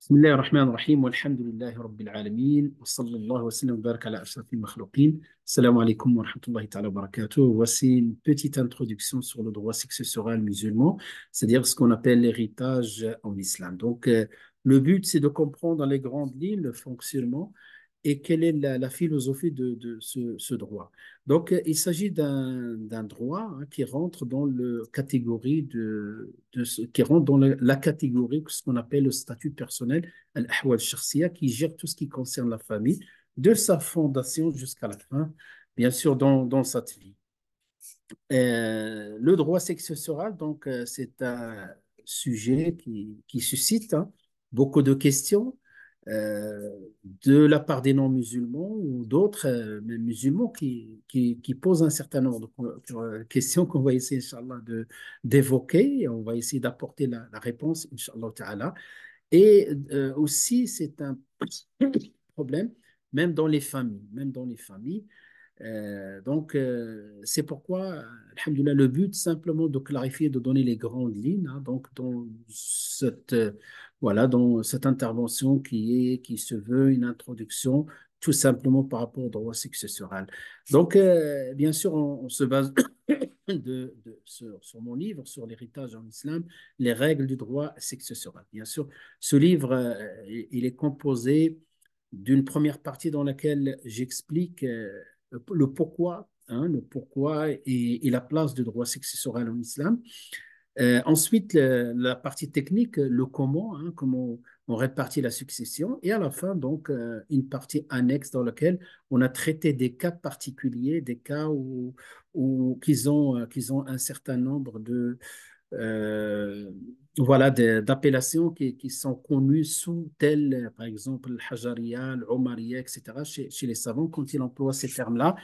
بسم الله الرحمن الرحيم والحمد لله رب العالمين وصلى الله وسلم وبارك على أشرف المخلوقين. Salam alaikum wa rahmatullahi ta'ala wa barakatuh. Voici une petite introduction sur le droit successoral musulman, c'est-à-dire ce qu'on appelle l'héritage en islam. Le but, c'est de comprendre dans les grandes lignes le fonctionnement et quelle est la philosophie de ce droit. Il s'agit d'un droit qui rentre dans le catégorie qui rentre dans la catégorie ce qu'on appelle le statut personnel, al-ahwal shakhsiya, qui gère tout ce qui concerne la famille, de sa fondation jusqu'à la fin, bien sûr, dans cette vie. Le droit successoral, c'est un sujet qui suscite beaucoup de questions de la part des non-musulmans ou d'autres musulmans qui posent un certain nombre de questions qu'on va essayer, Inch'Allah, d'évoquer. On va essayer d'apporter la réponse, Inch'Allah Ta'ala. Et aussi, c'est un problème, même dans les familles. C'est pourquoi, alhamdoulilah, le but simplement de clarifier, de donner les grandes lignes, dans cette intervention qui se veut une introduction tout simplement par rapport au droit successoral. Bien sûr, on se base sur mon livre, sur l'héritage en islam, les règles du droit successoral. Bien sûr, ce livre, il est composé d'une première partie dans laquelle j'explique le pourquoi et la place du droit successoral en islam. Ensuite, la partie technique, le comment, comment on répartit la succession. Et à la fin, une partie annexe dans laquelle on a traité des cas particuliers, des cas qu'ils ont un certain nombre euh, d'appellations qui sont connues sous telles, par exemple, le Hajariya, le Omariya, etc., chez les savants, quand ils emploient ces termes-là.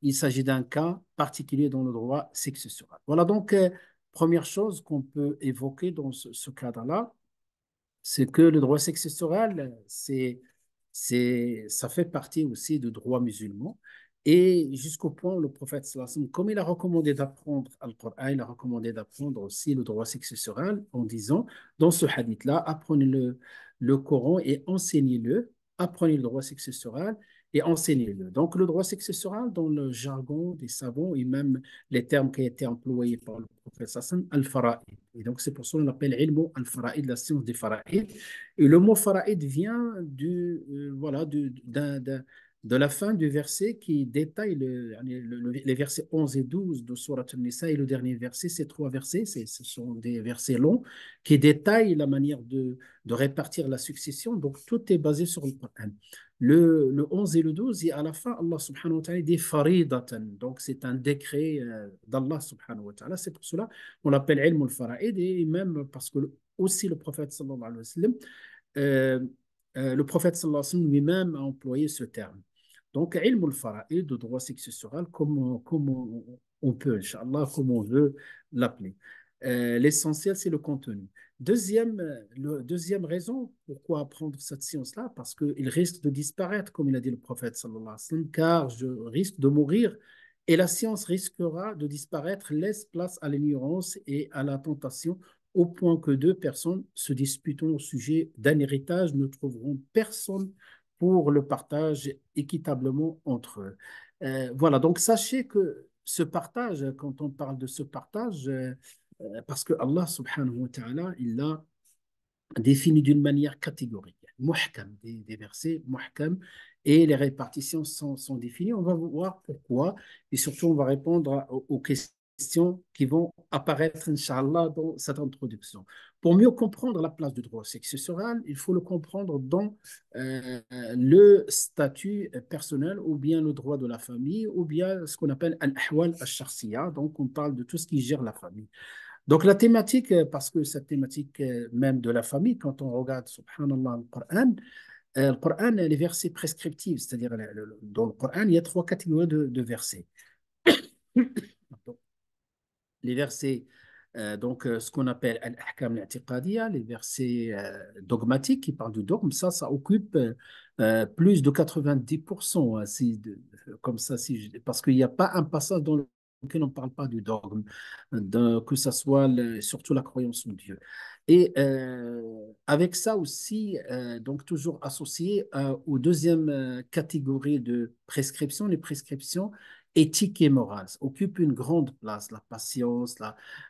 Il s'agit d'un cas particulier dans le droit successoral. Première chose qu'on peut évoquer dans ce cadre-là, c'est que le droit successoral, ça fait partie aussi du droit musulman. Et jusqu'au point où le prophète, sallallahu alayhi wa sallam, comme il a recommandé d'apprendre le Coran, il a recommandé d'apprendre aussi le droit successoral en disant, dans ce hadith-là, apprenez le Coran et enseignez-le, apprenez le droit successoral et enseignez-le. Donc, le droit successoral, dans le jargon des savants et même les termes qui ont été employés par le prophète, sallallahu alayhi wa sallam, al-fara'id. Et donc, c'est pour ça qu'on appelle ilmu al-fara'id, la science des fara'id. Et le mot fara'id vient de la fin du verset qui détaille les versets 11 et 12 de Surat al-Nisa. Et le dernier verset, ces trois versets, ce sont des versets longs qui détaillent la manière de répartir la succession. Donc, tout est basé sur le Coran. Le 11 et le 12, et à la fin, Allah subhanahu wa ta'ala dit faridatan. Donc, c'est un décret d'Allah subhanahu wa ta'ala. C'est pour cela qu'on l'appelle ilm al-fara'id, et même parce que aussi le prophète sallallahu alayhi wa sallam, euh, le prophète sallallahu alayhi wa sallam lui-même a employé ce terme. Donc, ilm al-fara'id, de droit successoral, comme on peut, Inch'Allah, comme on veut l'appeler. L'essentiel, c'est le contenu. Deuxième raison, pourquoi apprendre cette science-là? Parce qu'il risque de disparaître, comme il a dit le prophète sallallahu alayhi wa sallam, car je risque de mourir et la science risquera de disparaître, laisse place à l'ignorance et à la tentation, au point que deux personnes se disputant au sujet d'un héritage ne trouveront personne pour le partage équitablement entre eux. Donc sachez que ce partage, quand on parle de ce partage, parce que Allah subhanahu wa ta'ala, il l'a défini d'une manière catégorique, muhkam, des versets muhkam, et les répartitions sont définies. On va voir pourquoi, et surtout on va répondre aux questions qui vont apparaître, Inch'Allah, dans cette introduction. Pour mieux comprendre la place du droit successoral, il faut le comprendre dans le statut personnel, ou bien le droit de la famille, ou bien ce qu'on appelle al-ahwal al-shakhsiya. Donc on parle de tout ce qui gère la famille. Donc la thématique, parce que cette thématique même de la famille, quand on regarde, subhanallah, le Coran, les versets prescriptifs, c'est-à-dire dans le Coran, il y a trois catégories de versets. Donc, les versets, ce qu'on appelle al-ahkam al-i'tiqadiyya, les versets dogmatiques qui parlent du dogme, ça occupe plus de 90%, comme ça, parce qu'il n'y a pas un passage dans le on ne parle pas du dogme, que ce soit surtout la croyance en Dieu. Et avec ça aussi, donc toujours associé aux deuxième catégorie de prescriptions, les prescriptions éthiques et morales occupent une grande place, la patience,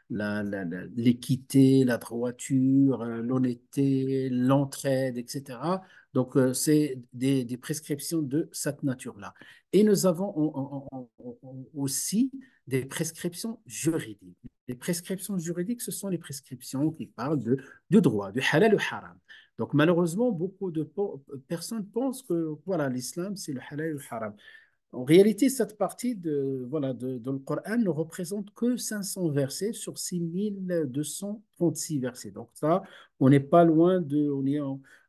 l'équité, la droiture, l'honnêteté, l'entraide, etc. Donc, c'est des prescriptions de cette nature-là. Et nous avons aussi des prescriptions juridiques. Les prescriptions juridiques, ce sont les prescriptions qui parlent du droit, du halal ou haram. Donc, malheureusement, beaucoup de personnes pensent que voilà, l'islam, c'est le halal ou le haram. En réalité, cette partie de le Coran ne représente que 500 versets sur 6236 versets. Donc ça, on n'est pas loin on est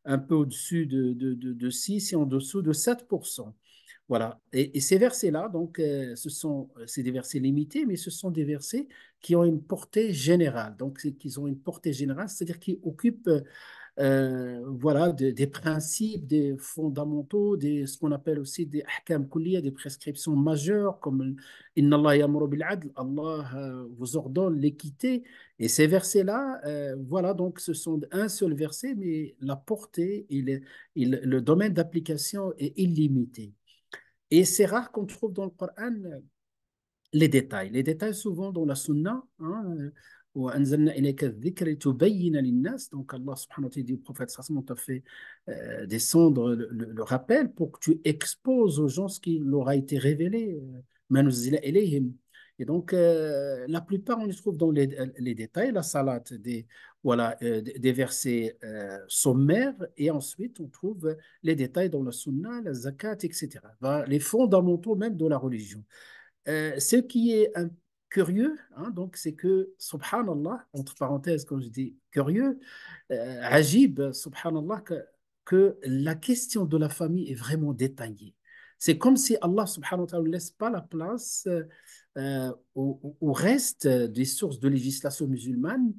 un peu au-dessus de 6 et en dessous de 7%. Voilà. Et ces versets-là, donc, c'est des versets limités, mais ce sont des versets qui ont une portée générale. Donc, qu'ils ont une portée générale, c'est-à-dire qu'ils occupent voilà, des principes, des fondamentaux, ce qu'on appelle aussi des ahkam kulliya, des prescriptions majeures, comme Inna Allah ya'muru bil adl, Allah vous ordonne l'équité. Et ces versets-là, voilà, donc ce sont un seul verset, mais la portée, le domaine d'application est illimité. Et c'est rare qu'on trouve dans le Coran les détails. Les détails, souvent dans la Sunna, hein, وأنزلنا إليك الذكر لتبين للناس. Donc Allah subhanahu wa ta'ala dit au prophète sallallahu alayhi wa sallam, t'a fait descendre le rappel pour que tu exposes aux gens ce qui leur a été révélé. ما نزل إليهم. Et donc, la plupart, on les trouve dans les détails, la salat, voilà, des versets sommaires, et ensuite, on trouve les détails dans la sunna, la zakat, etc. Les fondamentaux même de la religion. Ce qui est curieux, hein, donc, c'est que, subhanallah, entre parenthèses, quand je dis curieux, ajib, subhanallah, que la question de la famille est vraiment détaillée. C'est comme si Allah, subhanahu wa ta'ala, ne laisse pas la place au reste des sources de législation musulmane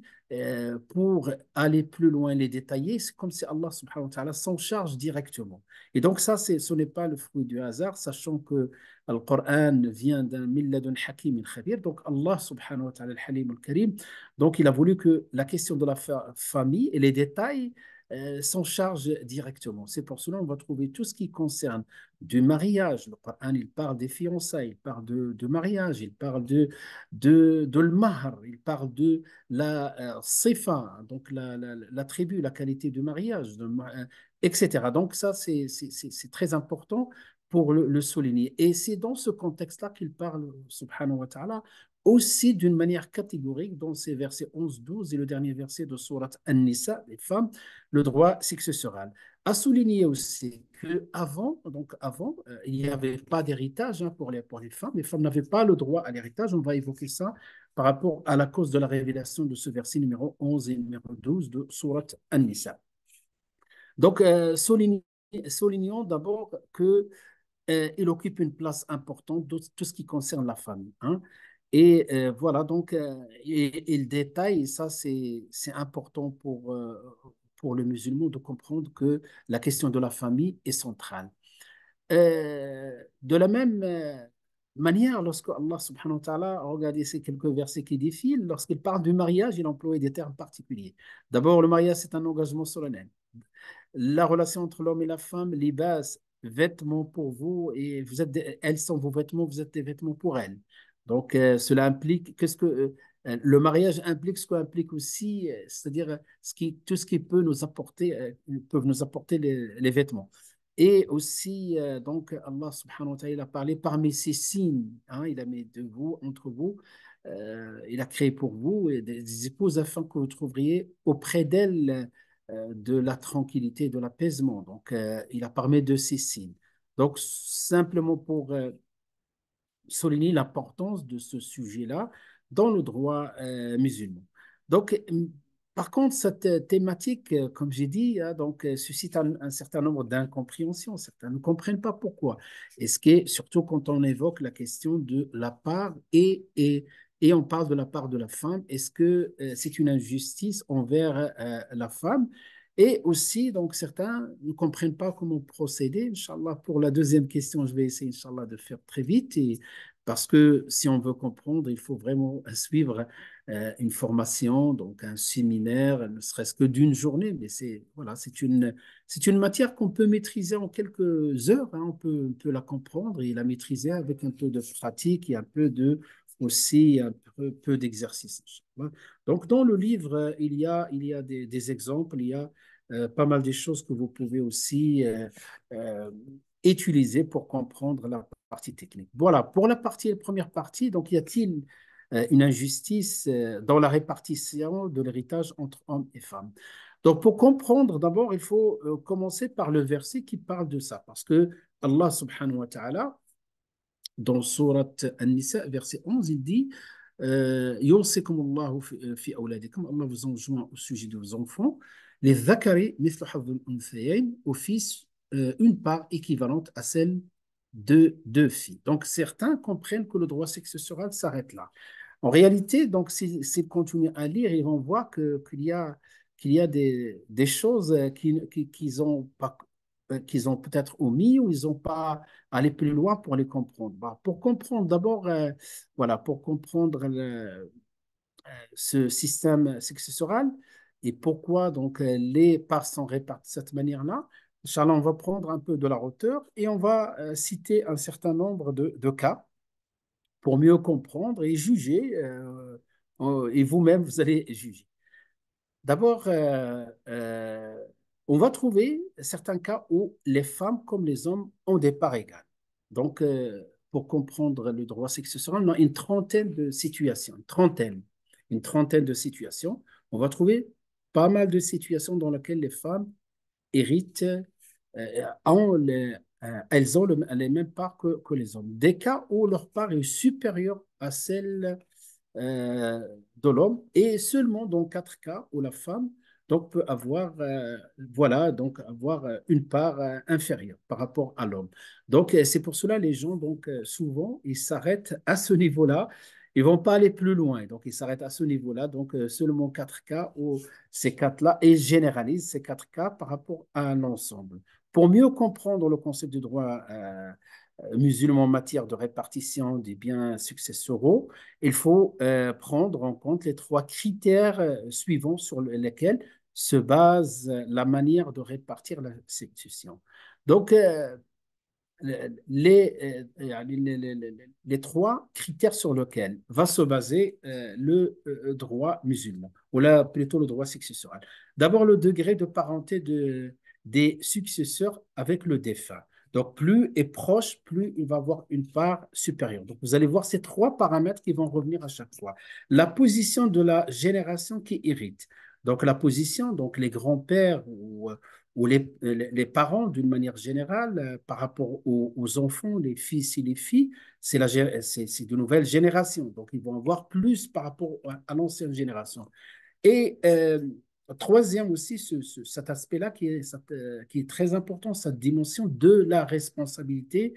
pour aller plus loin, les détailler. C'est comme si Allah, subhanahu wa ta'ala, s'en charge directement. Et donc, ça, ce n'est pas le fruit du hasard, sachant que le Coran vient d'un milladun hakim al-khabir, donc Allah subhanahu wa ta'ala al-halim al-karim. Donc il a voulu que la question de la famille et les détails s'en chargent directement. C'est pour cela qu'on va trouver tout ce qui concerne du mariage. Le Coran, il parle des fiançailles, il parle de mariage, il parle de le mahr, il parle de la sifa, donc l'attribut, la qualité du mariage, etc. Donc ça, c'est très important pour le souligner. Et c'est dans ce contexte-là qu'il parle, subhanahu wa ta'ala, aussi d'une manière catégorique dans ces versets 11, 12 et le dernier verset de Surat An-Nisa, les femmes, le droit successoral. À souligner aussi qu'avant, il n'y avait pas d'héritage hein, pour les femmes n'avaient pas le droit à l'héritage. On va évoquer ça par rapport à la cause de la révélation de ce verset numéro 11 et numéro 12 de Surat An-Nisa. Donc, soulignons d'abord que il occupe une place importante dans tout ce qui concerne la famille. Hein. Et voilà, donc, et le détail, et ça c'est important pour le musulman de comprendre que la question de la famille est centrale. De la même manière, lorsque Allah subhanahu wa ta'ala a regardé ces quelques versets qui défilent, lorsqu'il parle du mariage, il emploie des termes particuliers. D'abord, le mariage, c'est un engagement solennel. La relation entre l'homme et la femme, libas, vêtements pour vous, et elles sont vos vêtements, vous êtes des vêtements pour elles. Donc, cela implique, le mariage implique ce qu'implique aussi, c'est-à-dire tout ce qui peut nous apporter, peuvent nous apporter les vêtements. Et aussi, donc, Allah subhanahu wa ta'ala il a parlé parmi ces signes, hein, il a mis de vous, entre vous, il a créé pour vous des épouses afin que vous trouveriez auprès d'elles de la tranquillité, de l'apaisement. Donc, il a parlé de ces signes. Donc, simplement pour souligner l'importance de ce sujet-là dans le droit musulman. Donc, par contre, cette thématique, comme j'ai dit, hein, donc, suscite un certain nombre d'incompréhensions. Certains ne comprennent pas pourquoi. Et ce qui est, surtout quand on évoque la question de la part et on parle de la part de la femme, est-ce que c'est une injustice envers la femme? Et aussi, donc, certains ne comprennent pas comment procéder. Inch'Allah, pour la deuxième question, je vais essayer, Inch'Allah, de faire très vite et Parce que si on veut comprendre, il faut vraiment suivre une formation, donc un séminaire, ne serait-ce que d'une journée, mais c'est voilà, c'est une matière qu'on peut maîtriser en quelques heures, hein, on peut la comprendre et la maîtriser avec un peu de pratique et un peu de aussi un peu d'exercice. Voilà. Donc dans le livre, il y a des exemples, il y a pas mal de choses que vous pouvez aussi euh, utiliser pour comprendre la partie technique. Voilà, pour la partie, la première partie, donc y a-t-il une injustice dans la répartition de l'héritage entre hommes et femmes? Donc pour comprendre, d'abord, il faut commencer par le verset qui parle de ça, parce que Allah subhanahu wa ta'ala, dans Surat An-Nisa, verset 11, il dit يوصيكم الله في أولادكم. Allah vous enjoint au sujet de vos enfants. Les ذكر مثل حظ الأنثيين, aux fils une part équivalente à celle de deux filles. Donc certains comprennent que le droit successoral s'arrête là. En réalité, donc s'ils continuent à lire, ils vont voir qu'il y a des choses qu'ils ont pas qu'ils ont peut-être omis ou ils n'ont pas allé plus loin pour les comprendre. Bah, pour comprendre d'abord, voilà, pour comprendre ce système successoral et pourquoi donc les parts sont réparties de cette manière-là, Inch'Allah, on va prendre un peu de la hauteur et on va citer un certain nombre de cas pour mieux comprendre et juger. Et vous-même, vous allez juger. D'abord, on va trouver certains cas où les femmes comme les hommes ont des parts égales. Donc, pour comprendre le droit successoral, on a une trentaine de situations, une trentaine de situations. On va trouver pas mal de situations dans lesquelles les femmes héritent, elles ont les mêmes parts que les hommes. Des cas où leur part est supérieure à celle de l'homme et seulement dans quatre cas où la femme donc peut avoir voilà donc avoir une part inférieure par rapport à l'homme. Donc c'est pour cela les gens donc souvent ils s'arrêtent à ce niveau-là. Ils vont pas aller plus loin, donc ils s'arrêtent à ce niveau-là. Donc seulement quatre cas où ces quatre-là et généralisent ces quatre cas par rapport à un ensemble. Pour mieux comprendre le concept du droit musulman en matière de répartition des biens successoraux, il faut prendre en compte les trois critères suivants sur lesquels se base la manière de répartir la succession. Donc, les trois critères sur lesquels va se baser le droit musulman, ou là plutôt le droit successoral. D'abord, le degré de parenté des successeurs avec le défunt. Donc, plus est proche, plus il va avoir une part supérieure. Donc, vous allez voir ces trois paramètres qui vont revenir à chaque fois. La position de la génération qui hérite. Donc, la position, donc les grands-pères ou les parents, d'une manière générale, par rapport aux enfants, les fils et les filles, c'est de nouvelles générations. Donc, ils vont avoir plus par rapport à l'ancienne génération. Et troisième aussi, cet aspect-là qui est très important, cette dimension de la responsabilité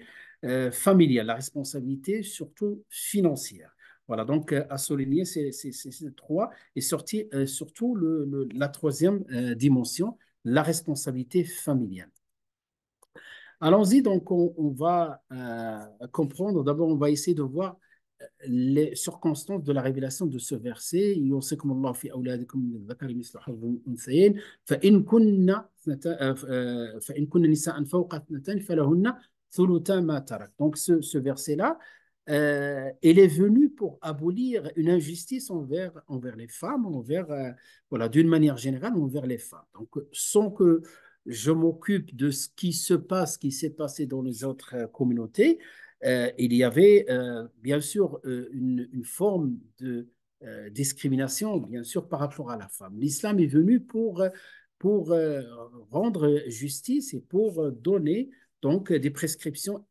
familiale, la responsabilité surtout financière. Voilà, donc à souligner ces trois et surtout la troisième dimension, la responsabilité familiale. Allons-y, donc on va comprendre, d'abord on va essayer de voir les circonstances de la révélation de ce verset. يوصيكم الله في أولادكم للذكر مثل حظ الأنثيين فإن كن نساء فوق اثنتين فلهن ثلثا ما ترك. Donc ce verset-là, il est venu pour abolir une injustice envers les femmes, voilà, d'une manière générale, envers les femmes. Donc sans que je m'occupe de ce qui se passe, ce qui s'est passé dans les autres communautés, il y avait bien sûr une forme de discrimination, bien sûr, par rapport à la femme. L'islam est venu pour rendre justice et pour donner donc des prescriptions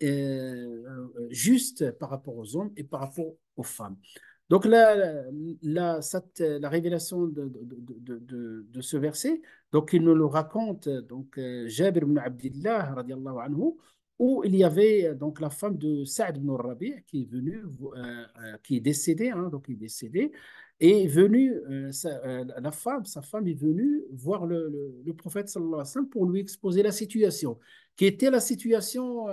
justes par rapport aux hommes et par rapport aux femmes. Donc la révélation de ce verset, donc il nous le raconte donc Jabir ibn Abdillah radiallahu anhu, où il y avait donc la femme de Saad ibn Rabi' qui est venue, qui est décédée, hein, donc il est décédé, et est venue, sa femme est venue voir le prophète sallallahu alayhi wa sallam pour lui exposer la situation, qui était la situation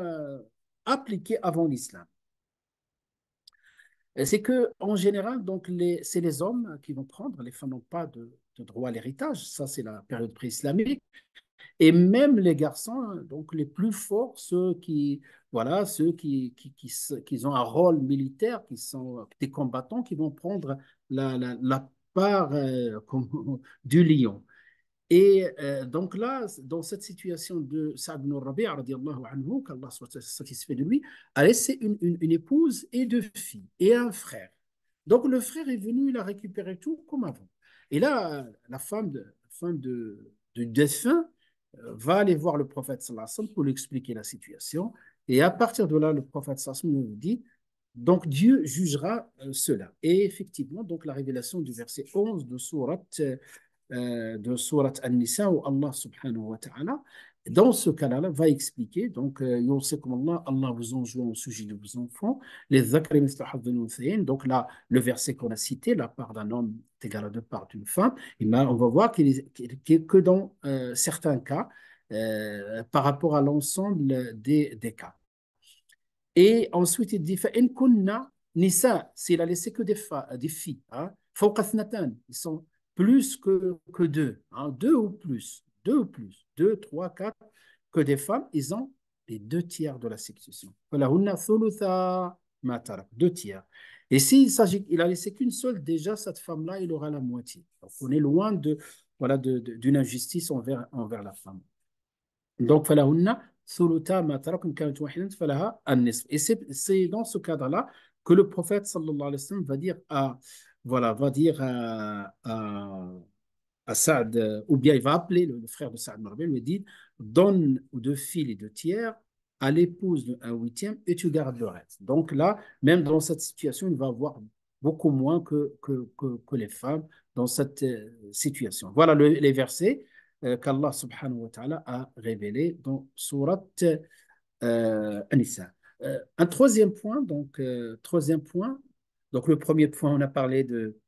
appliquée avant l'islam. C'est que en général, donc c'est les hommes qui vont prendre, les femmes n'ont pas de droit à l'héritage, ça c'est la période pré-islamique. Et même les garçons, hein, donc les plus forts, ceux qui, voilà, ceux qui ont un rôle militaire, qui sont des combattants, qui vont prendre la part du lion. Et donc là, dans cette situation de Saad ibn Rabi', radiallahu anhu, qu'Allah soit satisfait de lui, a laissé une épouse et deux filles et un frère. Donc le frère est venu, il a récupéré tout comme avant. Et là, du défunt va aller voir le prophète sallallahu alayhi wa sallam pour lui expliquer la situation. Et à partir de là, le prophète sallallahu alayhi wa sallam lui dit, donc Dieu jugera cela. Et effectivement, donc la révélation du verset 11 de Surat An-Nisa où Allah subhanahu wa ta'ala, dans ce cas-là, va expliquer, donc, comme Allah vous enjoint au sujet de vos enfants, les zakari mislu hazzil unthayayn. Donc là, le verset qu'on a cité, la part d'un homme est égale à deux parts d'une femme, et là, on va voir que dans certains cas, par rapport à l'ensemble des cas. Et ensuite, il dit, فَإِن كُنَّ nisa, s'il a laissé que des filles, hein, فوق اثنتان, ils sont plus que deux, hein, deux, trois, quatre, que des femmes, ils ont les deux tiers de la succession. فَلَهُنَّ ثُلُثَا مَا تَرَكَ, deux tiers. Et s'il s'agit, il a laissé qu'une seule, déjà, cette femme-là, il aura la moitié. Donc, on est loin voilà, d'une injustice envers la femme. Donc, فَلَهُنَّ ثُلُثَا مَا تَرَكَ إِن كَانَتْ وَاحِدَةً فَلَهَا النِّصْفُ. Et c'est dans ce cadre-là que le prophète sallallahu alayhi wa sallam va dire voilà, à Saad, ou bien il va appeler le frère de Saad Marbel, lui dit, donne deux filles et deux tiers à l'épouse de un huitième et tu gardes le reste. Donc là, même dans cette situation, il va avoir beaucoup moins que les femmes dans cette situation. Voilà les versets qu'Allah subhanahu wa ta'ala a révélés dans Surat An-Nisa. Un troisième point, donc le premier point, on a parlé de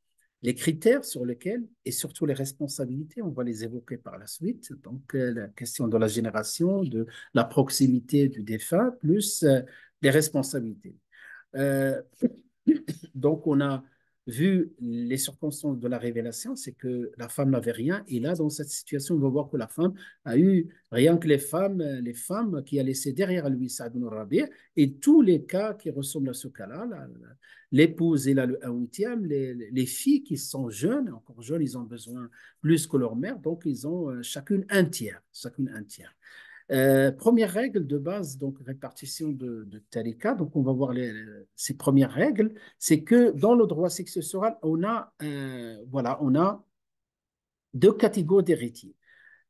les critères sur lesquels et surtout les responsabilités, on va les évoquer par la suite. Donc la question de la génération, de la proximité du défunt, plus les responsabilités. Euh, donc, on a vu les circonstances de la révélation, c'est que la femme n'avait rien. Et là, dans cette situation, on va voir que la femme a eu rien que les femmes qui a laissé derrière lui Saad ibn Rabi' et tous les cas qui ressemblent à ce cas-là. L'épouse, elle a un huitième. Les filles qui sont jeunes, encore jeunes, ils ont besoin plus que leur mère. Donc, ils ont chacune un tiers. Chacune un tiers. Première règle de base, donc répartition de tarika. Donc, on va voir ces premières règles. C'est que dans le droit successoral, voilà, on a deux catégories d'héritiers.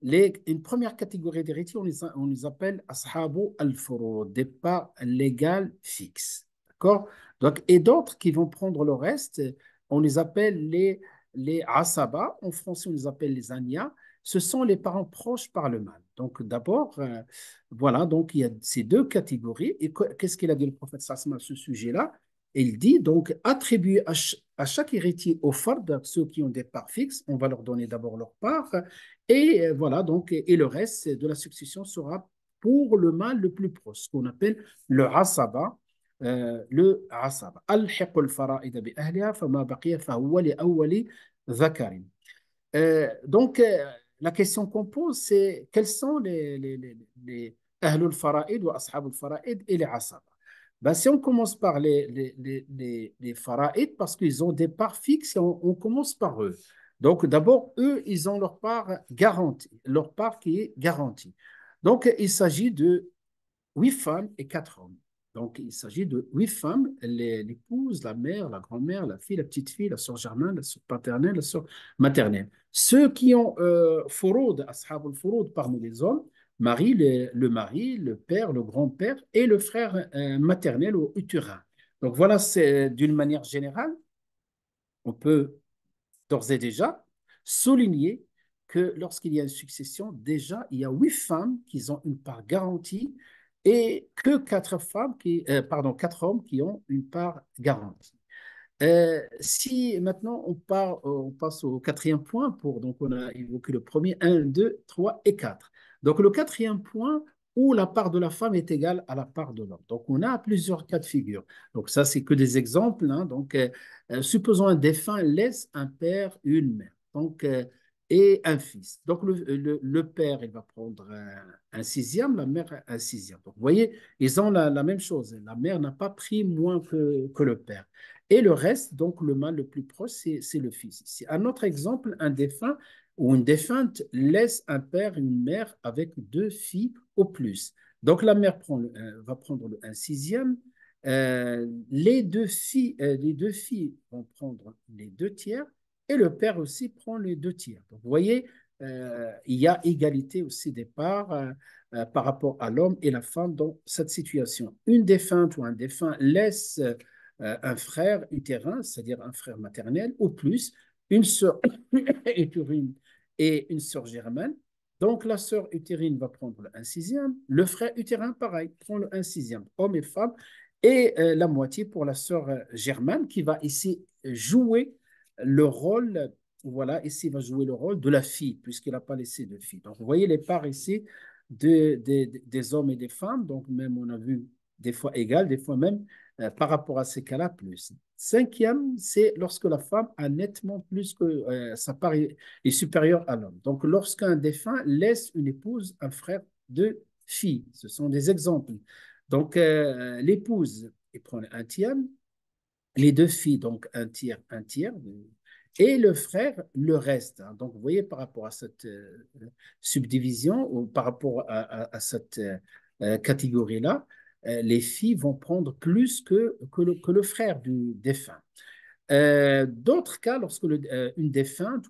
Une première catégorie d'héritiers, on les appelle ashabu al-furud, des parts légales fixes. D'accord? Donc, et d'autres qui vont prendre le reste, on les appelle les asaba. En français, on les appelle les ania. Ce sont les parents proches par le mal. Donc, d'abord, voilà, donc il y a ces deux catégories. Et qu'est-ce qu'il a dit le prophète sallallahu à ce sujet-là? Il dit donc attribuer à chaque héritier au fard, ceux qui ont des parts fixes, on va leur donner d'abord leur part. Et voilà, donc, et le reste de la succession sera pour le mâle le plus proche, ce qu'on appelle le asaba. Le asaba. Al-hiqul fara'ida bi ahliha, fama baqiya fahuwa li awwali dhakarin. Donc, la question qu'on pose, c'est quels sont les ahlul fara'id ou ashabul fara'id et les asaba. Ben, si on commence par les fara'id, parce qu'ils ont des parts fixes, on commence par eux. Donc, d'abord, eux, ils ont leur part garantie, leur part qui est garantie. Donc, il s'agit de 8 femmes et 4 hommes. Donc, il s'agit de 8 femmes, l'épouse, la mère, la grand-mère, la fille, la petite-fille, la soeur germaine, la soeur paternelle, la soeur maternelle. Ceux qui ont furud, ashab al-furud parmi les hommes, le mari, le père, le grand-père et le frère maternel ou utérin. Donc voilà, c'est d'une manière générale, on peut d'ores et déjà souligner que lorsqu'il y a une succession, déjà, il y a 8 femmes qui ont une part garantie et que 4 femmes pardon, 4 hommes qui ont une part garantie. Si maintenant on passe au quatrième point, donc on a évoqué le premier, un, 2, 3 et 4. Donc le quatrième point, où la part de la femme est égale à la part de l'homme. Donc, on a plusieurs cas de figure. Donc, ça, c'est que des exemples, hein. Donc, supposons un défunt laisse un père et une mère. Donc, et un fils. Donc, le père, il va prendre un sixième, la mère un sixième. Donc, vous voyez, ils ont la même chose. La mère n'a pas pris moins que le père. Et le reste, donc, le mâle le plus proche, c'est le fils. Ici, un autre exemple, un défunt ou une défunte laisse un père et une mère avec deux filles au plus. Donc, la mère va prendre un sixième. Les deux filles vont prendre les deux tiers et le père aussi prend les deux tiers. Donc, vous voyez, il y a égalité aussi des parts par rapport à l'homme et la femme dans cette situation. Une défunte ou un défunt laisse un frère utérin, c'est-à-dire un frère maternel, ou plus, une sœur utérine et une sœur germaine. Donc, la sœur utérine va prendre le 1 sixième, le frère utérin, pareil, prend le 1 sixième, homme et femme, et la moitié pour la sœur germaine qui va ici jouer le rôle, voilà, ici va jouer le rôle de la fille, puisqu'il n'a pas laissé de fille. Donc, vous voyez les parts ici des hommes et des femmes, donc même on a vu des fois égales, des fois même par rapport à ces cas-là, plus. Cinquième, c'est lorsque la femme a nettement plus que sa part est supérieure à l'homme. Donc, lorsqu'un défunt laisse une épouse, un frère, deux filles, ce sont des exemples. Donc, l'épouse, il prend un tiers, les deux filles, donc un tiers, et le frère, le reste, hein. Donc, vous voyez, par rapport à cette subdivision ou par rapport à cette catégorie-là, les filles vont prendre plus que le frère du défunt. D'autres cas, lorsque une défunte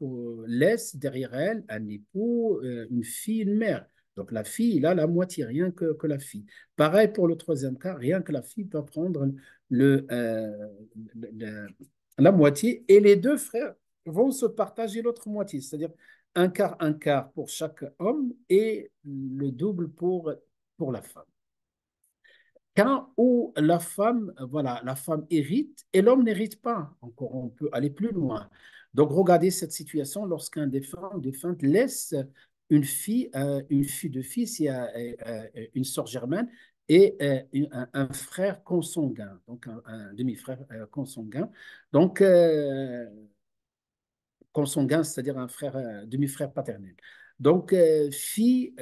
laisse derrière elle un époux, une fille, une mère. Donc la fille, il a la moitié, rien que la fille. Pareil pour le troisième cas, rien que la fille peut prendre le, euh, le- la moitié et les deux frères vont se partager l'autre moitié, c'est-à-dire un quart pour chaque homme et le double pour la femme. Quand où la femme, voilà, la femme hérite et l'homme n'hérite pas. Encore, on peut aller plus loin. Donc, regardez cette situation lorsqu'un défunt ou défunte laisse une fille de fils, il y a une sœur germaine et un frère consanguin, donc un demi-frère consanguin. Donc, consanguin, c'est-à-dire un frère, demi-frère paternel. Donc, la fille,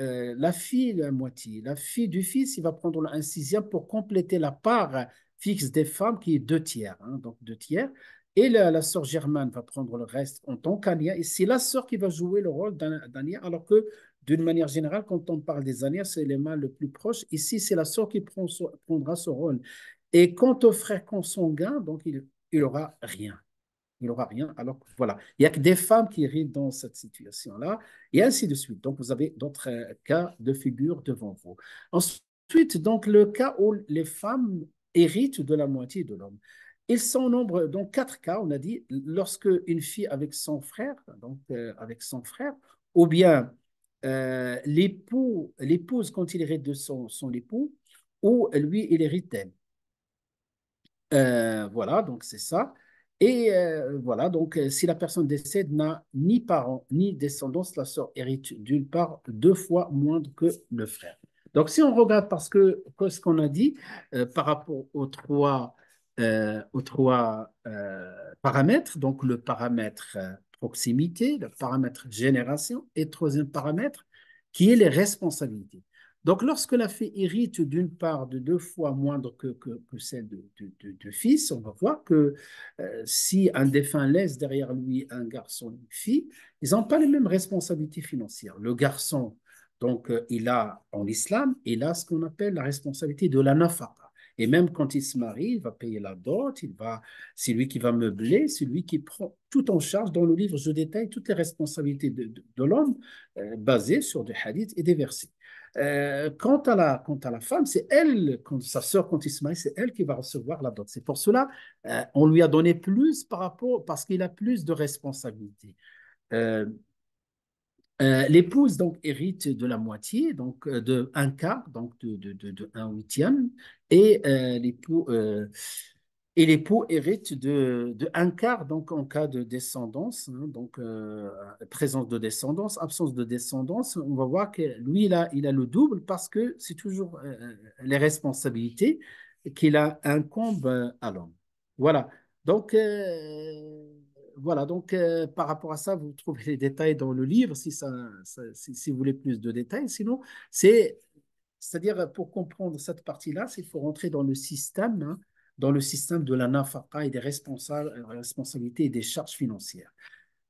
la moitié. La fille du fils, il va prendre un sixième pour compléter la part fixe des femmes qui est deux tiers, hein, donc deux tiers. Et la sœur germaine va prendre le reste en tant qu'alien. Et c'est la sœur qui va jouer le rôle d'un alien, alors que d'une manière générale, quand on parle des aliens, c'est les mâles le plus proche. Ici, c'est la sœur qui prendra ce rôle. Et quant au frère consanguin, donc il aura rien. Il n'aura rien. Alors voilà, il n'y a que des femmes qui héritent dans cette situation-là, et ainsi de suite. Donc, vous avez d'autres cas de figure devant vous. Ensuite, donc, le cas où les femmes héritent de la moitié de l'homme. Ils sont au nombre, donc quatre cas, on a dit, lorsque une fille avec son frère, donc avec son frère, ou bien l'épouse, quand il hérite de son époux, ou lui, il hérite d'elle. Voilà, donc c'est ça. Et voilà, donc si la personne décède, n'a ni parents ni descendance, la sœur hérite d'une part deux fois moindre que le frère. Donc si on regarde, parce que ce qu'on a dit par rapport aux trois paramètres, donc le paramètre proximité, le paramètre génération et troisième paramètre qui est les responsabilités. Donc, lorsque la fille hérite d'une part de deux fois moindre que celle de fils, on va voir que si un défunt laisse derrière lui un garçon et une fille, ils n'ont pas les mêmes responsabilités financières. Le garçon, donc, il a en islam, il a ce qu'on appelle la responsabilité de la nafaqa. Et même quand il se marie, il va payer la dot, c'est lui qui va meubler, c'est lui qui prend tout en charge. Dans le livre, je détaille toutes les responsabilités de l'homme basées sur des hadiths et des versets. Quant à la femme, c'est elle, quand sa sœur, quand il se marie, c'est elle qui va recevoir la dot. C'est pour cela on lui a donné plus parce qu'il a plus de responsabilités. Euh, L'épouse donc hérite de la moitié, donc de un quart, donc de un huitième, et l'époux Et l'époux hérite de un quart, donc en cas de descendance, hein, donc présence de descendance, absence de descendance, on va voir que lui, il a le double parce que c'est toujours les responsabilités qu'il a incombent à l'homme. Voilà. Donc, par rapport à ça, vous trouvez les détails dans le livre si vous voulez plus de détails. Sinon, c'est c'est-à-dire, pour comprendre cette partie-là, il faut rentrer dans le système de la nafaqa et des responsabilités et des charges financières.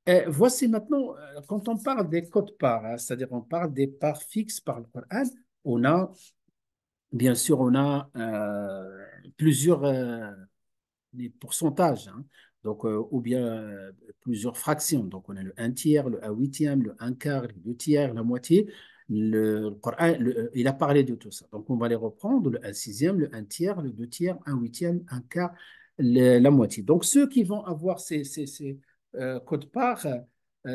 Et voici maintenant, quand on parle des codes-parts, hein, c'est-à-dire on parle des parts fixes par le Coran, on a, bien sûr, on a plusieurs les pourcentages, hein. Donc, ou bien plusieurs fractions. Donc, on a le un tiers, le un huitième, le un quart, le deux tiers, la moitié. Le Coran, il a parlé de tout ça. Donc, on va les reprendre, le un sixième, le un tiers, le deux tiers, un huitième, un quart, la moitié. Donc, ceux qui vont avoir ces codes parts,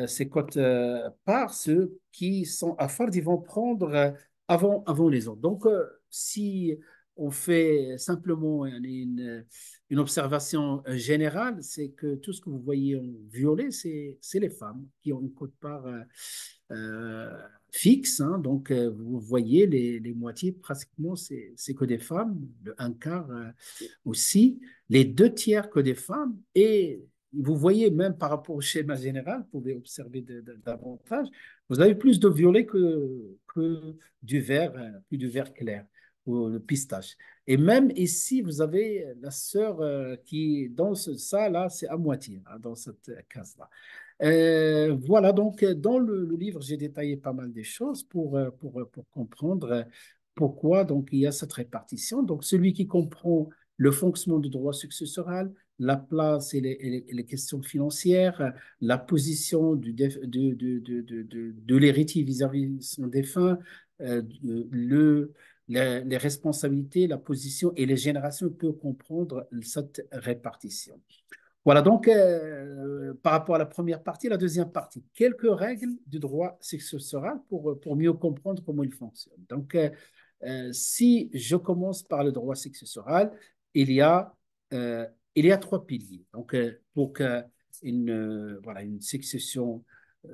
ces codes parts, ceux qui sont à fard, ils vont prendre avant les autres. Donc, si on fait simplement une observation générale, c'est que tout ce que vous voyez en violet, c'est les femmes qui ont une quote-part fixe, hein. Donc, vous voyez les moitiés, pratiquement, c'est que des femmes, le un quart aussi, les deux tiers que des femmes. Et vous voyez, même par rapport au schéma général, vous pouvez observer davantage, vous avez plus de violet que du vert, plus du vert clair ou le pistache. Et même ici, vous avez la sœur qui, dans ça, là, c'est à moitié, hein, dans cette case-là. Voilà, donc dans le livre, j'ai détaillé pas mal des choses pour comprendre pourquoi donc, il y a cette répartition. Donc, celui qui comprend le fonctionnement du droit successoral, la place et les questions financières, la position de l'héritier vis-à-vis de son défunt, les responsabilités, la position et les générations peuvent comprendre cette répartition. Voilà donc par rapport à la première partie, la deuxième partie, quelques règles du droit successoral pour mieux comprendre comment il fonctionne. Donc, si je commence par le droit successoral, il y a, euh, il y a trois piliers. Donc, pour une succession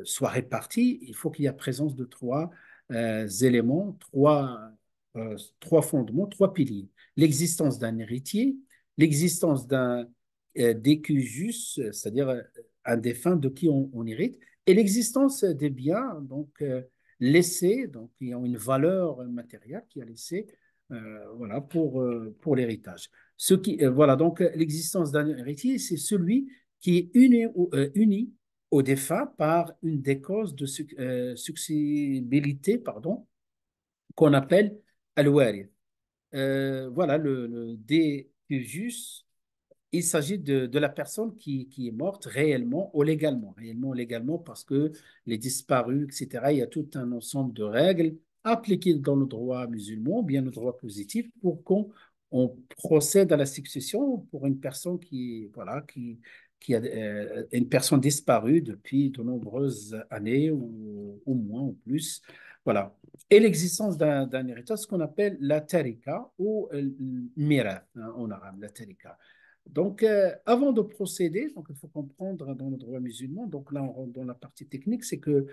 soit répartie, il faut qu'il y ait présence de trois éléments, trois fondements, trois piliers. L'existence d'un héritier, l'existence d'un d'écujus, c'est-à-dire un défunt de qui on hérite, et l'existence des biens donc laissés, donc qui ont une valeur matérielle qui a laissé voilà pour l'héritage. Voilà donc l'existence d'un héritier, c'est celui qui est uni au défunt par une des causes de successibilité, pardon, qu'on appelle al-warith. Voilà le décujus, il s'agit de la personne qui est morte réellement ou légalement. Réellement ou légalement parce que les disparus, etc., il y a tout un ensemble de règles appliquées dans le droit musulman, bien le droit positif, pour qu'on procède à la succession pour une personne voilà, qui a une personne disparue depuis de nombreuses années ou moins ou plus. Voilà. Et l'existence d'un héritage, ce qu'on appelle la tarika ou le mirath, hein, en arabe, la tarika. Donc, avant de procéder, donc il faut comprendre dans le droit musulman, donc là on rentre dans la partie technique, c'est que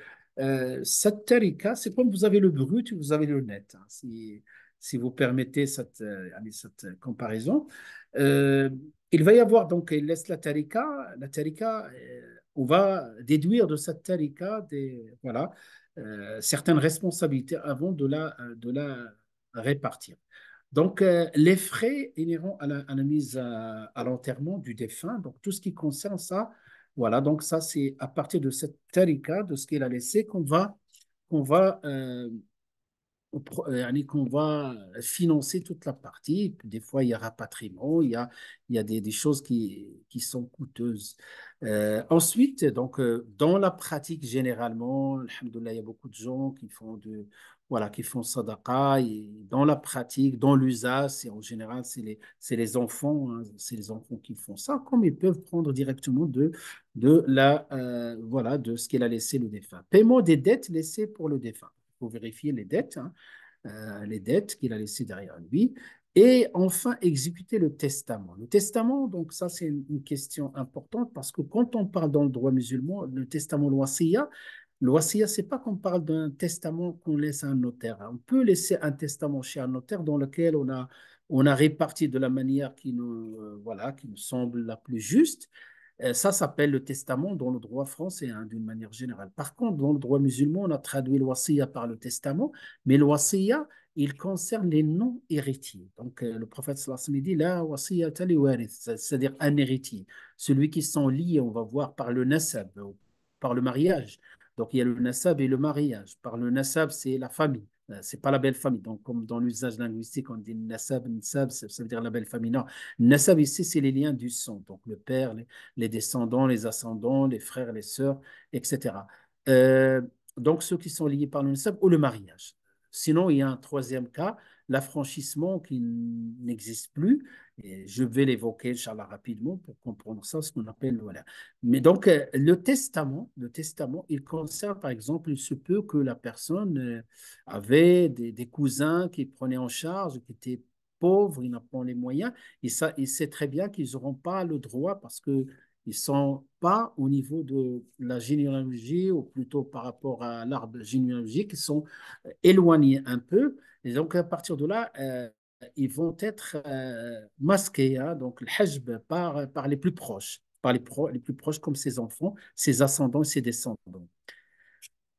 cette tarika, c'est comme vous avez le brut et vous avez le net, hein, si vous permettez cette comparaison. Euh, il va y avoir, donc, il laisse la tarika, on va déduire de cette tarika voilà, certaines responsabilités avant de la répartir. Donc, les frais inhérents à la mise à l'enterrement du défunt, donc tout ce qui concerne ça, voilà, donc ça, c'est à partir de cette tarika, de ce qu'il a laissé, qu'on va qu'on va financer toute la partie. Des fois, il y a rapatriement, il y a des choses qui sont coûteuses. Ensuite, donc, dans la pratique, généralement, alhamdoulilah, il y a beaucoup de gens voilà, qui font sadaqa. Et dans la pratique, dans l'usage, en général, c'est les enfants, hein, c'est les enfants qui font ça, comme ils peuvent prendre directement voilà, de ce qu'il a laissé le défunt. Paiement des dettes laissées pour le défunt. Il faut vérifier les dettes, hein, les dettes qu'il a laissées derrière lui. Et enfin, exécuter le testament. Le testament, donc ça, c'est une question importante parce que quand on parle dans le droit musulman, le testament, le wasiya, c'est pas qu'on parle d'un testament qu'on laisse à un notaire. On peut laisser un testament chez un notaire dans lequel on a réparti de la manière voilà, qui nous semble la plus juste. Ça s'appelle le testament dans le droit français, hein, d'une manière générale. Par contre, dans le droit musulman, on a traduit le wasiya par le testament, mais le wasiya, il concerne les non-héritiers. Donc, le prophète sallallahu alayhi wa sallam dit, la wasiyata li warith, c'est-à-dire un héritier. Celui qui sont liés, on va voir, par le nasab, par le mariage. Donc, il y a le nasab et le mariage. Par le nasab, c'est la famille. C'est pas la belle famille. Donc, comme dans l'usage linguistique, on dit nasab, nisab, ça veut dire la belle famille. Non, nasab ici, c'est les liens du sang. Donc, le père, les descendants, les ascendants, les frères, les sœurs, etc. Euh, donc, ceux qui sont liés par le nasab ou le mariage. Sinon, il y a un troisième cas, l'affranchissement qui n'existe plus. Et je vais l'évoquer, Inch'Allah, rapidement pour comprendre ça, ce qu'on appelle, voilà. Mais donc, le testament, il concerne, par exemple, il se peut que la personne avait des cousins qui prenaient en charge, qui étaient pauvres, ils n'ont pas les moyens, et ça, il sait très bien qu'ils n'auront pas le droit parce que ils ne sont pas au niveau de la généalogie, ou plutôt par rapport à l'arbre généalogique, ils sont éloignés un peu. Et donc, à partir de là, ils vont être masqués, hein, donc le hajb par les plus proches, par les plus proches comme ses enfants, ses ascendants et ses descendants.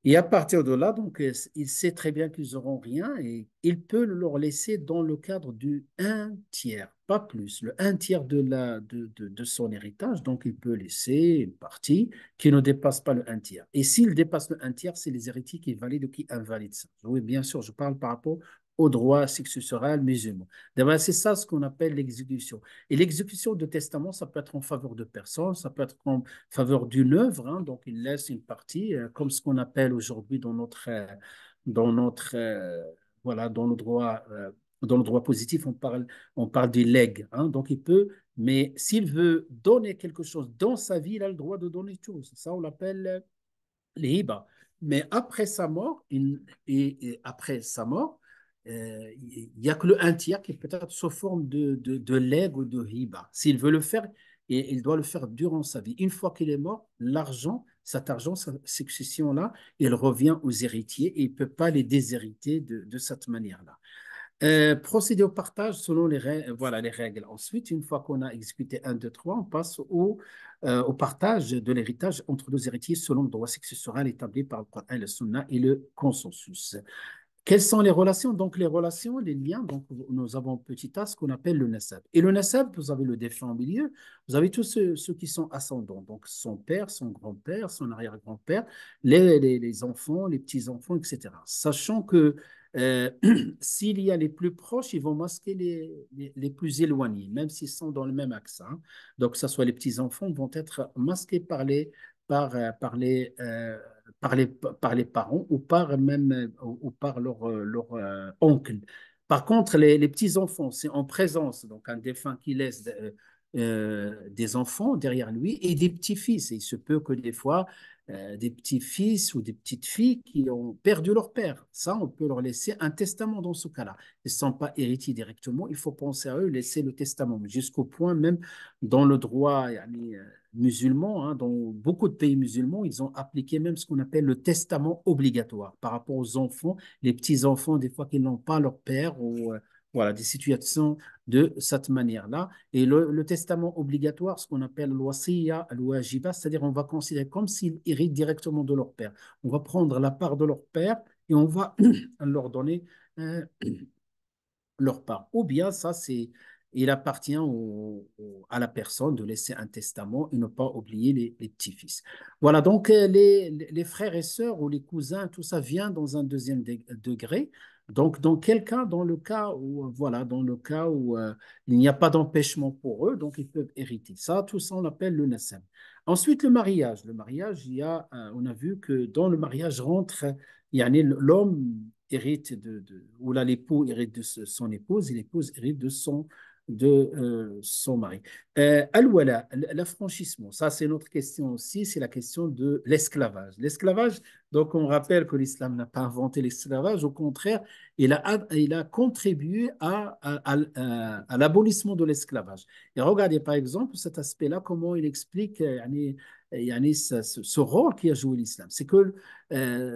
Et à partir de là, donc, il sait très bien qu'ils n'auront rien et il peut leur laisser dans le cadre du un tiers, pas plus, le un tiers de son héritage. Donc, il peut laisser une partie qui ne dépasse pas le un tiers. Et s'il dépasse le un tiers, c'est les héritiers qui valident ou qui invalident ça. Oui, bien sûr, je parle par rapport au droit successoral musulman. D'abord, c'est ça ce qu'on appelle l'exécution. Et l'exécution de testament, ça peut être en faveur de personnes, ça peut être en faveur d'une œuvre, hein, donc il laisse une partie, comme ce qu'on appelle aujourd'hui dans notre voilà, dans le droit positif, on parle du legs, hein, donc il peut, mais s'il veut donner quelque chose dans sa vie, il a le droit de donner tout. Ça, on l'appelle les hibas. Mais après sa mort, et après sa mort, il n'y a que le un tiers qui peut être sous forme de legs ou de hiba. S'il veut le faire, et il doit le faire durant sa vie. Une fois qu'il est mort, cet argent, cette succession-là, il revient aux héritiers et il ne peut pas les déshériter de cette manière-là. Procéder au partage selon voilà, les règles. Ensuite, une fois qu'on a exécuté un 2 3 on passe au partage de l'héritage entre deux héritiers selon le droit successoral établi par le Coran, le Sunna et le consensus. Quelles sont les relations? Donc, les relations, les liens, donc nous avons petit a ce qu'on appelle le nasab. Et le nasab, vous avez le défunt au milieu, vous avez tous ceux qui sont ascendants, donc son père, son grand-père, son arrière-grand-père, les enfants, les petits-enfants, etc. Sachant que euh, s'il y a les plus proches, ils vont masquer les plus éloignés, même s'ils sont dans le même axe, hein. Donc, que ce soit les petits-enfants, vont être masqués par les parents ou par même ou par leur oncle. Par contre, les petits-enfants, c'est en présence, donc un défunt qui laisse des enfants derrière lui et des petits-fils. Et il se peut que des fois, des petits-fils ou des petites-filles qui ont perdu leur père. Ça, on peut leur laisser un testament dans ce cas-là. Ils ne sont pas héritiers directement, il faut penser à eux, laisser le testament, jusqu'au point même dans le droit yani, musulman, hein, dans beaucoup de pays musulmans, ils ont appliqué même ce qu'on appelle le testament obligatoire par rapport aux enfants, les petits-enfants, des fois qui n'ont pas leur père ou voilà, des situations de cette manière-là. Et le testament obligatoire, ce qu'on appelle l'wasiya al-wajiba, c'est-à-dire on va considérer comme s'ils héritent directement de leur père. On va prendre la part de leur père et on va leur donner euh, leur part. Ou bien ça, il appartient à la personne de laisser un testament et ne pas oublier les petits-fils. Voilà, donc les frères et sœurs ou les cousins, tout ça vient dans un deuxième degré. Donc, dans quel cas? Dans le cas où, voilà, dans le cas où il n'y a pas d'empêchement pour eux, donc ils peuvent hériter. Ça, tout ça, on appelle le nasab. Ensuite, le mariage. Le mariage, on a vu que dans le mariage rentre, l'homme hérite ou là l'époux hérite de son épouse et l'épouse hérite de son de son mari. Al-wala, l'affranchissement, ça c'est notre question aussi, c'est la question de l'esclavage. L'esclavage, donc on rappelle que l'islam n'a pas inventé l'esclavage, au contraire, il a contribué à l'abolissement de l'esclavage. Et regardez par exemple cet aspect-là, comment il explique ce rôle qui a joué l'islam. C'est que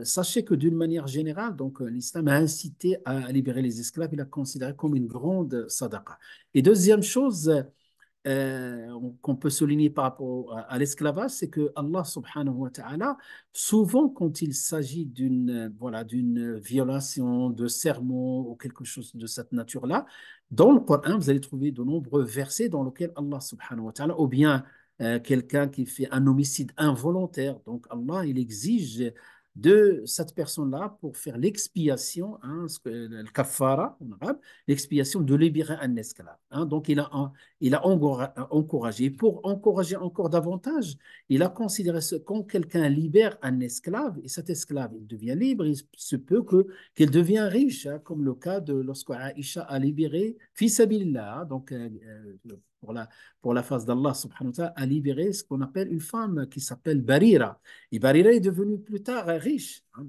sachez que d'une manière générale, donc l'islam a incité à libérer les esclaves, il a considéré comme une grande sadaqa. Et deuxième chose qu'on peut souligner par rapport à l'esclavage, c'est que Allah subhanahu wa ta'ala, souvent quand il s'agit d'une violation de serment ou quelque chose de cette nature-là, dans le Coran, vous allez trouver de nombreux versets dans lesquels Allah subhanahu wa ta'ala, ou bien quelqu'un qui fait un homicide involontaire, donc Allah, il exige de cette personne-là pour faire l'expiation, hein, le kafara en arabe, l'expiation de libérer un esclave. Hein. Donc il a encouragé. Pour encourager encore davantage, il a considéré que quand quelqu'un libère un esclave, et cet esclave il devient libre, il se peut qu'il devient riche, hein, comme le cas de lorsque Aïcha a libéré Fils sabilillah, hein, donc pour pour la face d'Allah subhanahu wa ta'ala, a libéré ce qu'on appelle une femme qui s'appelle Barira. Et Barira est devenue plus tard riche. Hein,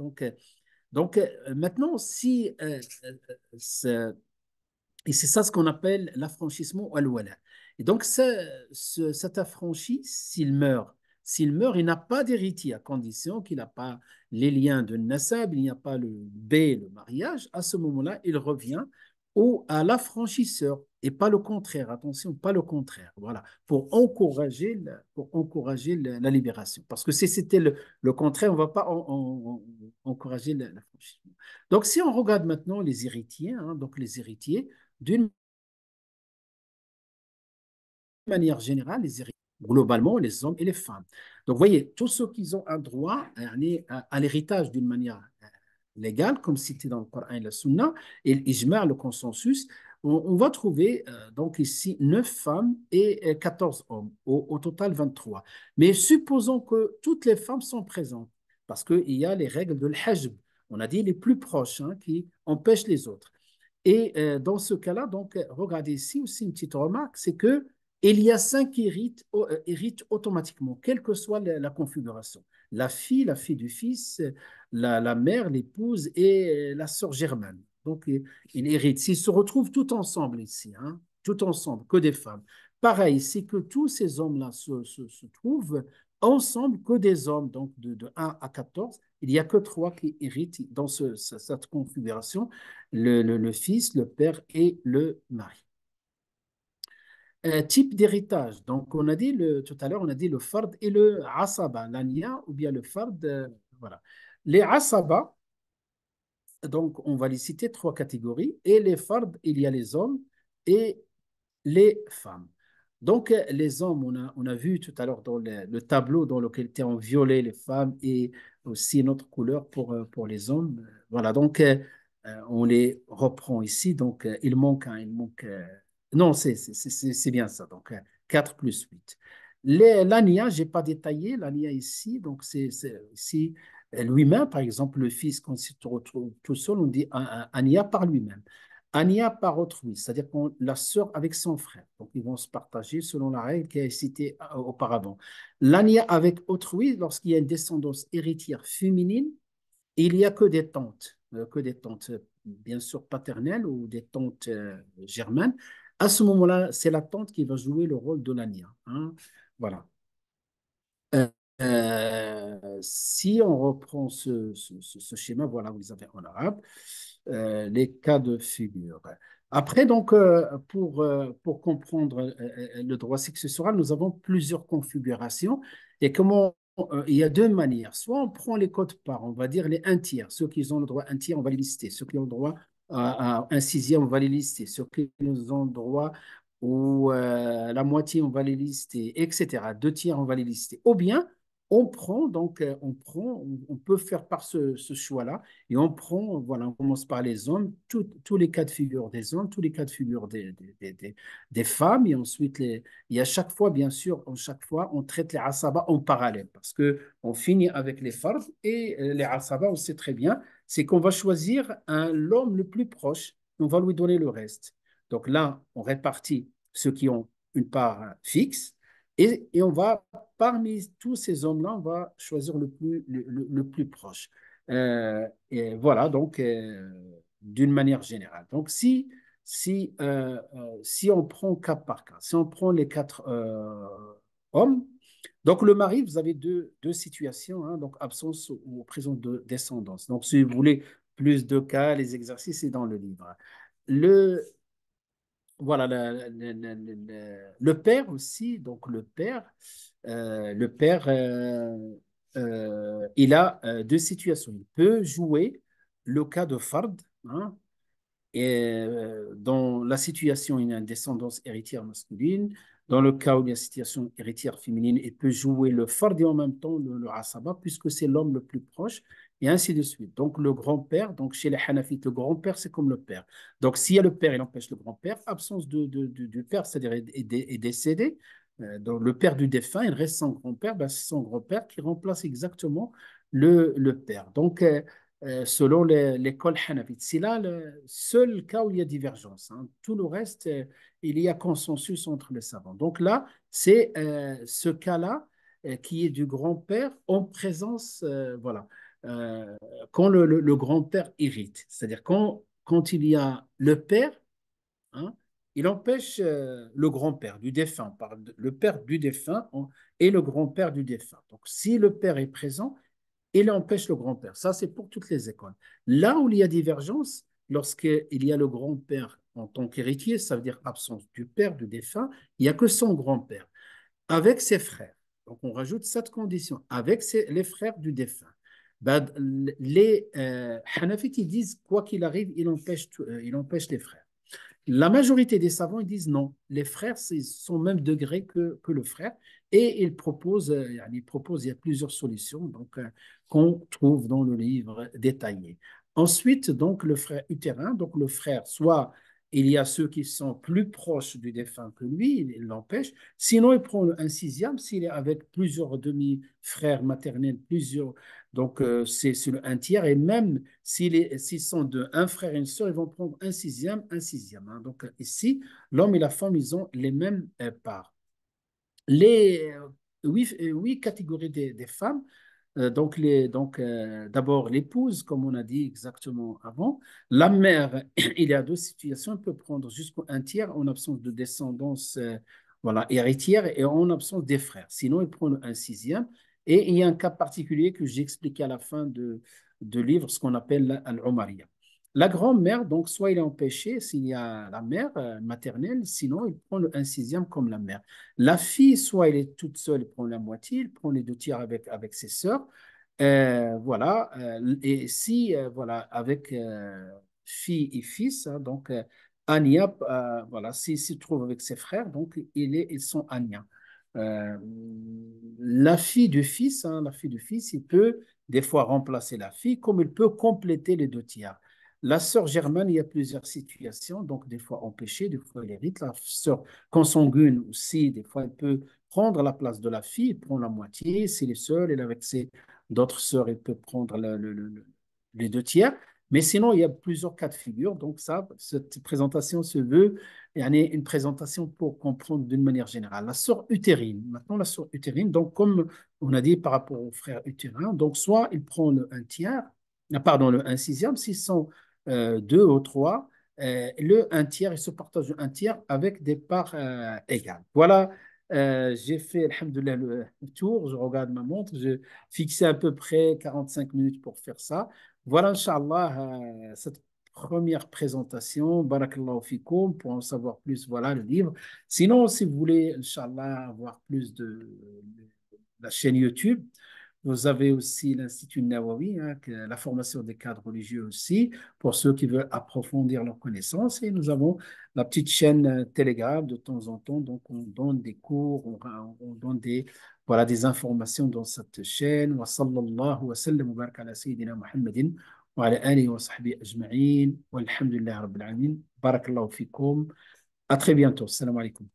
maintenant, si et c'est ça ce qu'on appelle l'affranchissement ou al-wala. Et donc, cet affranchi, s'il meurt, il n'a pas d'héritier, à condition qu'il n'a pas les liens de nasab, il n'y a pas le B, le mariage. À ce moment-là, il revient à l'affranchisseur et pas le contraire. Attention, pas le contraire. Voilà, pour encourager la libération. Parce que si c'était le contraire, on ne va pas encourager l'affranchissement. Donc, si on regarde maintenant les héritiers, hein, donc les héritiers, d'une manière générale, les héritiers, globalement, les hommes et les femmes. Donc, vous voyez, tous ceux qui ont un droit à l'héritage d'une manière légale, comme cité dans le Coran et la Sunna, et l'ijma', le consensus, on va trouver donc ici 9 femmes et 14 hommes, au total 23. Mais supposons que toutes les femmes sont présentes, parce qu'il y a les règles de l'hajb, on a dit les plus proches, hein, qui empêchent les autres. Et dans ce cas-là, donc, regardez ici aussi une petite remarque, c'est que il y a 5 qui héritent automatiquement, quelle que soit la configuration. La fille du fils, la mère, l'épouse et la sœur germaine. Donc, ils héritent. S'ils se retrouvent tout ensemble ici, hein, tout ensemble, que des femmes. Pareil, c'est que tous ces hommes-là se trouvent ensemble, que des hommes, donc de 1 à 14. Il n'y a que 3 qui héritent dans cette configuration le fils, le père et le mari. Type d'héritage. Donc, tout à l'heure, on a dit le fard et le asaba, l'ania ou bien le fard. Voilà. Les asaba, donc, on va les citer 3 catégories. Et les fard, il y a les hommes et les femmes. Donc, les hommes, on a vu tout à l'heure dans le tableau dans lequel étaient en violet les femmes et aussi notre couleur pour les hommes. Voilà, donc on les reprend ici. Donc, il manque non, c'est bien ça. Donc, 4 plus 8. L'ania, je n'ai pas détaillé l'ania ici. Donc, ici lui-même, par exemple, le fils, quand il se retrouve tout seul, on dit ania par lui-même. Ania par autrui, c'est-à-dire la sœur avec son frère. Donc, ils vont se partager selon la règle qui est citée auparavant. L'ania avec autrui, lorsqu'il y a une descendance héritière féminine, il n'y a que des tantes, bien sûr paternelles ou des tantes germaines. À ce moment-là, c'est la tante qui va jouer le rôle de l'ania. Hein. Voilà. Euh, si on reprend ce schéma, voilà, vous avez en arabe les cas de figure. Après, donc, pour comprendre le droit successoral, nous avons plusieurs configurations et il y a 2 manières. Soit on prend les codes parts, on va dire les 1 tiers. Ceux qui ont le droit 1 tiers, on va les lister. Ceux qui ont le droit à 1/6, on va les lister. Ceux qui ont le droit ou la moitié, on va les lister, etc. 2 tiers, on va les lister. Ou bien, on peut faire par ce choix-là et on prend, voilà, on commence par les hommes, tous les cas de figure des hommes, tous les cas de figure des femmes, et ensuite, et à chaque fois, bien sûr, chaque fois, on traite les asaba en parallèle, parce que on finit avec les fards, et les asaba, on sait très bien, c'est qu'on va choisir l'homme le plus proche, on va lui donner le reste. Donc là, on répartit ceux qui ont une part fixe et on va, parmi tous ces hommes-là, on va choisir le plus proche. Et voilà, donc, d'une manière générale. Donc, si on prend cas par cas, si on prend les quatre hommes, donc le mari, vous avez deux situations, hein, donc absence ou présence de descendance. Donc, si vous voulez plus de cas, les exercices, c'est dans le livre. Le, voilà, le père aussi, donc il a deux situations. Il peut jouer le cas de Fard, hein, et dans la situation, il y a une descendance héritière masculine. Dans le cas où il y a une situation héritière féminine, il peut jouer le fard et en même temps le asaba, puisque c'est l'homme le plus proche, et ainsi de suite. Donc, le grand-père, donc chez les Hanafites, le grand-père, c'est comme le père. Donc, s'il y a le père, il empêche le grand-père. Absence du père, c'est-à-dire est décédé. Donc, le père du défunt, il reste son grand-père, ben, c'est son grand-père qui remplace exactement le père. Donc, selon l'école hanafite. C'est là le seul cas où il y a divergence, hein. Tout le reste, il y a consensus entre les savants. Donc là, c'est ce cas-là qui est du grand-père en présence, voilà, euh, quand le grand-père hérite. C'est-à-dire quand il y a le père, hein, il empêche le grand-père du défunt, le père du défunt et le grand-père du défunt. Donc si le père est présent, il empêche le grand-père. Ça, c'est pour toutes les écoles. Là où il y a divergence, lorsqu'il y a le grand-père en tant qu'héritier, ça veut dire absence du père, du défunt, il n'y a que son grand-père, avec ses frères. Donc, on rajoute cette condition, avec les frères du défunt. Ben, les Hanafites, ils disent, quoi qu'il arrive, il empêche les frères. La majorité des savants ils disent non. Les frères, c'est sont au même degré que le frère. Et il y a plusieurs solutions donc, qu'on trouve dans le livre détaillé. Ensuite, donc, le frère utérin, donc le frère, soit il y a ceux qui sont plus proches du défunt que lui, il l'empêche. Sinon, il prend un sixième s'il est avec plusieurs demi-frères maternels, plusieurs. Donc, c'est un tiers. Et même s'ils sont de un frère et une sœur, ils vont prendre un sixième, hein. Donc, ici, l'homme et la femme, ils ont les mêmes parts. Les huit catégories des femmes, d'abord l'épouse, comme on a dit exactement avant. La mère, il y a deux situations, elle peut prendre jusqu'à un tiers en absence de descendance voilà, héritière et en absence des frères. Sinon, elle prend un sixième. Et il y a un cas particulier que j'ai expliqué à la fin de livre, ce qu'on appelle l'Umariya. La grand-mère, donc, soit il est empêché s'il y a la mère maternelle, sinon il prend un sixième comme la mère. La fille, soit elle est toute seule, elle prend la moitié, elle prend les deux tiers avec ses sœurs. Voilà. Et si, voilà, avec fille et fils, hein, donc Anya, voilà, s'il se trouve avec ses frères, donc ils sont Anya. Euh, la fille du fils, hein, la fille du fils, il peut des fois remplacer la fille, comme il peut compléter les deux tiers. La sœur germaine, il y a plusieurs situations, donc des fois empêchée, des fois elle hérite. La sœur consanguine aussi, des fois elle peut prendre la place de la fille, elle prend la moitié. S'il est seul, elle avec ses d'autres sœurs, elle peut prendre les deux tiers. Mais sinon, il y a plusieurs cas de figure. Donc ça, cette présentation se veut une présentation pour comprendre d'une manière générale. La sœur utérine, maintenant la sœur utérine, donc comme on a dit par rapport au frère utérin, donc soit il prend un tiers, pardon, un sixième, s'ils sont deux ou trois, le un tiers, il se partage un tiers avec des parts égales. Voilà, j'ai fait, alhamdoulilah, le tour, je regarde ma montre, je fixais à peu près 45 minutes pour faire ça. Voilà, Inch'Allah, cette première présentation. Barakallahu fikoum, pour en savoir plus, voilà le livre. Sinon, si vous voulez, Inch'Allah, avoir plus de la chaîne YouTube, vous avez aussi l'Institut Nawawi, hein, la formation des cadres religieux aussi, pour ceux qui veulent approfondir leurs connaissances. Et nous avons la petite chaîne Telegram de temps en temps. Donc, on donne des cours, on donne voilà, des informations dans cette chaîne. Wa sallallahu wa sallam wa baraka ala sayyidina Muhammadin wa ala alihi wa sahbihi ajma'in. Walhamdulillah rabbil alamin. Barakallahu fikum. À très bientôt. Salam alaikum.